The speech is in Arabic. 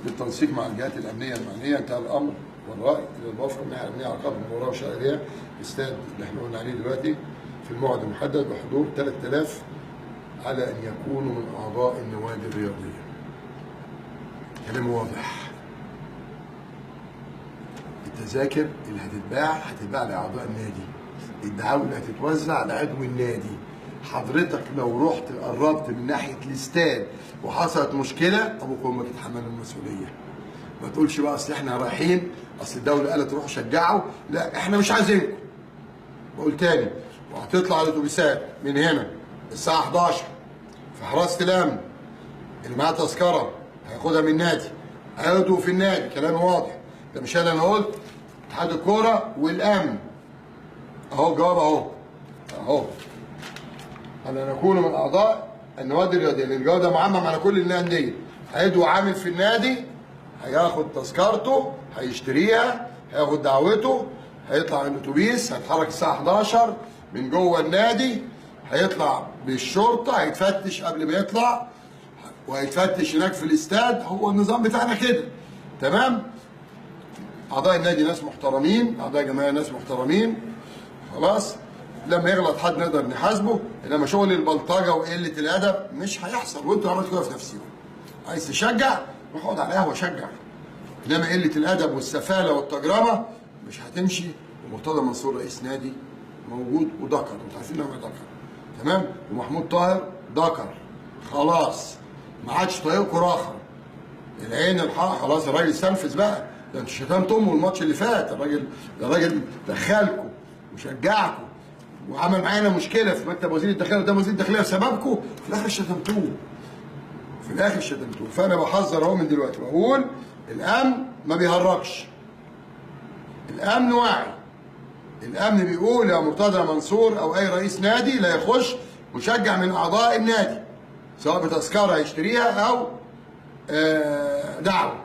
بالتنسيق مع الجهات الامنيه المعنيه انتهى الامر والراي الى الموافقه من الناحيه الامنيه على قدر المباراه وشائرها الاستاد اللي احنا قلنا عليه دلوقتي في الموعد المحدد بحضور 3000 على ان يكونوا من اعضاء النوادي الرياضيه. كلام واضح. التذاكر اللي هتتباع لاعضاء النادي. الدعاوى اللي هتتوزع لعضو النادي. حضرتك لو رحت قربت من ناحيه الاستاد وحصلت مشكله ابوك وامك يتحملوا المسؤوليه. ما تقولش بقى اصل احنا رايحين، اصل الدوله قالت روحوا شجعوا، لا احنا مش عايزينكم. بقول تاني، وهتطلع الاتوبيسات من هنا الساعه 11 في حراسه الامن اللي معاه تذكره هياخدها من النادي، هياخدوا في النادي. كلام واضح. ده مش انا قلت اتحاد الكوره والامن. اهو جواب اهو أن نكون من أعضاء النوادي الرياضية، لأن الجواب ده معمم على كل الأندية. هيدعو عامل في النادي، هياخد تذكرته، هيشتريها، هياخد دعوته، هيطلع من الأتوبيس، هيتحرك الساعة 11 من جوه النادي، هيطلع بالشرطة، هيتفتش قبل ما يطلع، وهيتفتش هناك في الاستاد. هو النظام بتاعنا كده. تمام؟ أعضاء النادي ناس محترمين، أعضاء الجمعية ناس محترمين. خلاص؟ لما يغلط حد نقدر نحاسبه، انما شغل البلطجه وقله الادب مش هيحصل، وانتوا عملتوا كده في نفسكم. عايز تشجع روح اقعد على القهوه شجع، انما قله الادب والسفاله والتجربه مش هتمشي. ومرتضى منصور رئيس نادي موجود وذكر، انتوا عارفين انه ذكر. تمام؟ ومحمود طاهر ذكر. خلاص ما عادش طريقكم راخر. العين الحق خلاص، الراجل استنفذ بقى. ده انتوا شتمتوا امه الماتش اللي فات. الراجل دخلكم وشجعكم وعمل معانا مشكله في مكتب وزير الداخليه قدام وزير الداخليه بسببكم. في الاخر شتمتوه. فانا بحذر اهو من دلوقتي بقول الامن ما بيهرجش. الامن واعي. الامن بيقول يا مرتضى منصور او اي رئيس نادي لا يخش مشجع من اعضاء النادي سواء بتذكره هيشتريها او دعوه.